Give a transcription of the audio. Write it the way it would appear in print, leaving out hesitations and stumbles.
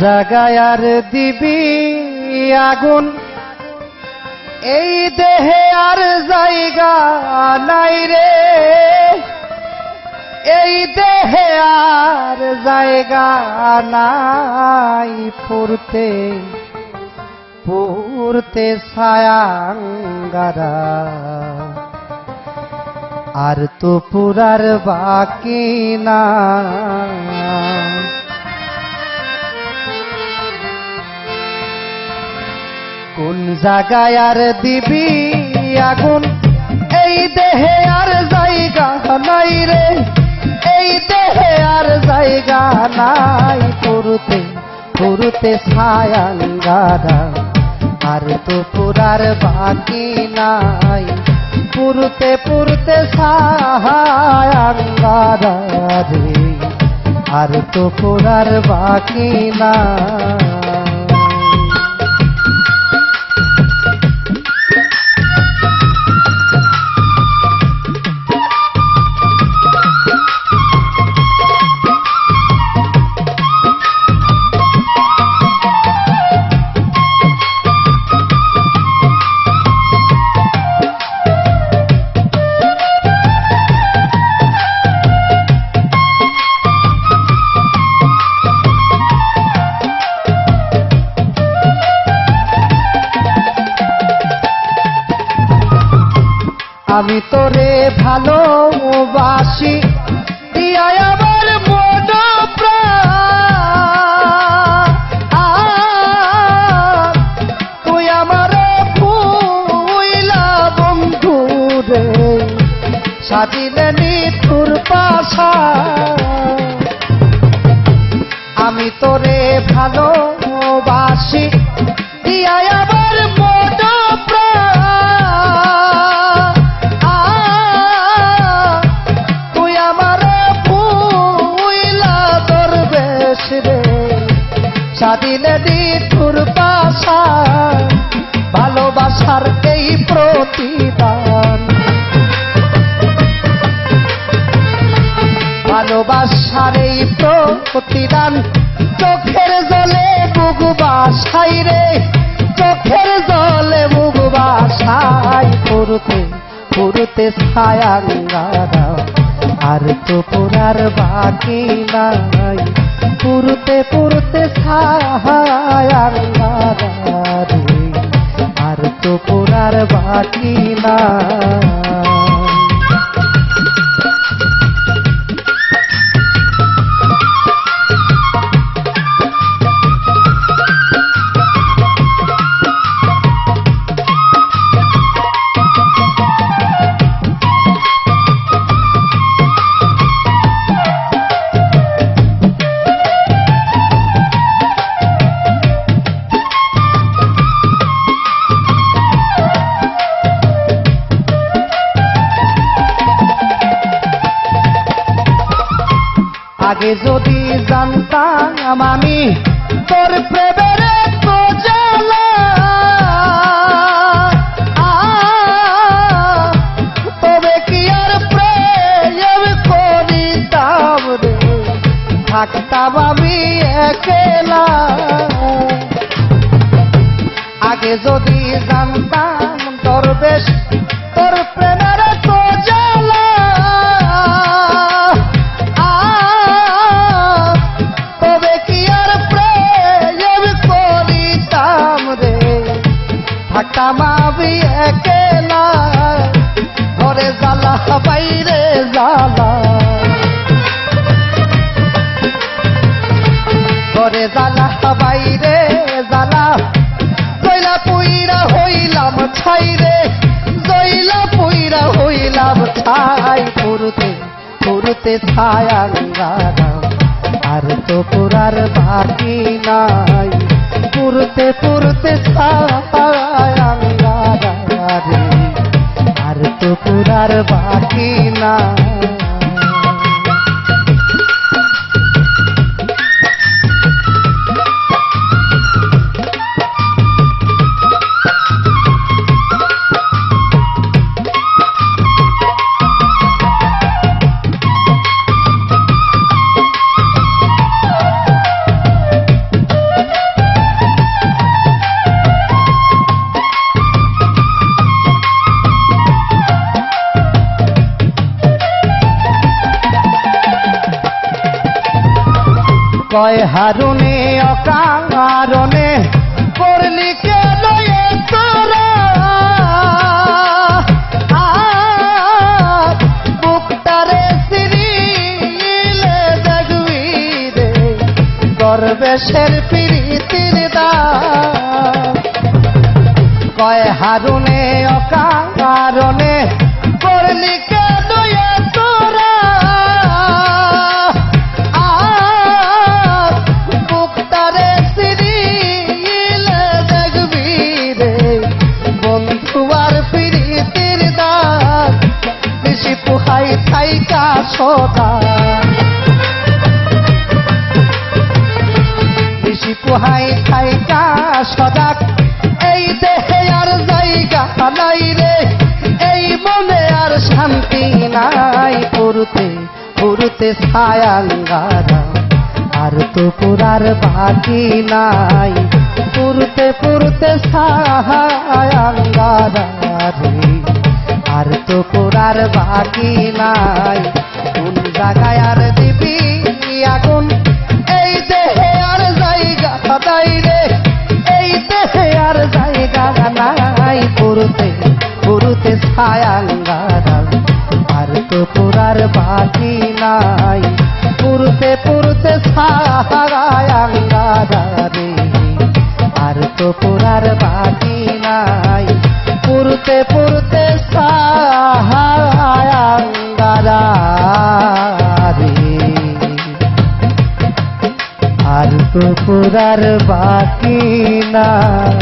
জাগায় আর দিবি আগুন, এই দেহে আর জায়গা নাই রে, এই দেহে আর জায়গা নাই পুরতে পুরতে ছায়াঙ্গারা, আর তো পুরার বাকি না। কোন জায়গায় আর দিবি আগুন, এই দেহে আর জায়গা নাই রে, এই দেহে আর জায়গা নাই পুরতে পুরতে ছায়াঙ্গারা, আর তো পুরার বাকি নাই পুরতে পুরতে ছায়াঙ্গারা রে, আর তো পুরার বাকি নাই। আমি তোরে ভালোবাসি দিয়া আমার মন প্রাণ, তুই আমার ভুইলা বন্ধু রে, সাজিলে নিঠুর পাশা। আমি তোরে ভালোবাসি দিয়া আমার মন প্রাণ, তুই আমার ভুইলা দরবেশ রে, সাদিলে নিঠুর পাশা। ভালোবাসার এই প্রতিদান, ভালোবাসার এই প্রতিদান, চোখের জলে বুক বাসাই রে, চোখের জলে বুক বাসাই পুরতে পুরতে ছায়াঙ্গারা, আর তো পুরার বাকি নাই পুরতে পুরতে ছায়াঙ্গারা রে, আর তো পুরার বাকি নাই। আগে যদি জানতাম আমি তোর প্রেমের এত জ্বালা, তবে কি আর প্রেম করিতাম রে, থাকতাম আমি একলা। আগে যদি জানতাম তোর বেশ তোর প্রেমের এত জ্বালা, থাকতাম আমি একলা। ঘরে জ্বালা বাইরে জ্বালা, ঘরে জ্বালা বাইরে জ্বালা, জয়লা পুইরা হইলাম ছাই রে, জয়লা পুইরা হইলাম ছাই পুরতে পুরতে ছায়াঙ্গারা, আর তো পুরার বাকি নাই পুরতে পুরতে ছায়াঙ্গারা রে, আর তো পুরার বাকি নাই। কয় হারুনে অকারণে করলি কেন এ তোরা বুকটারে সিরিলে দেখবি রে দরবেশের প্রীতির দান কয় হারুনে অকারণে করলি কেন এ তোরা বুকটারে সিরিলে দেখবি রে বন্ধু আর প্রীতির দান বেশি পোহাই থাইকা সদা বেশি পোহাই থাইকা সদা এই দেহে আর জায়গা নাই রে এই মনে আর শান্তি নাই পুরুতে পুরুতে ছায়াঙ্গারা আর তো পুরার বাকি নাই পুরুতে পুরুতে ছায়াঙ্গারা রে আর তো পুরার বাকি নাই কোন জায়গায় আর দিবি আগুন এই দেহে আর জায়গা নাই রে এই দেহে আর জায়গা নাই পুরুতে পুরুতে ছায়াঙ্গারা আর তো পুরার বাকি নাই পুরুতে পুরুতে ছায়াঙ্গারা রে আর তো পুরার বাকি নাই পুরুতে পুরুতে ছায়াঙ্গারা রে আর তো পুরার বাকি নাই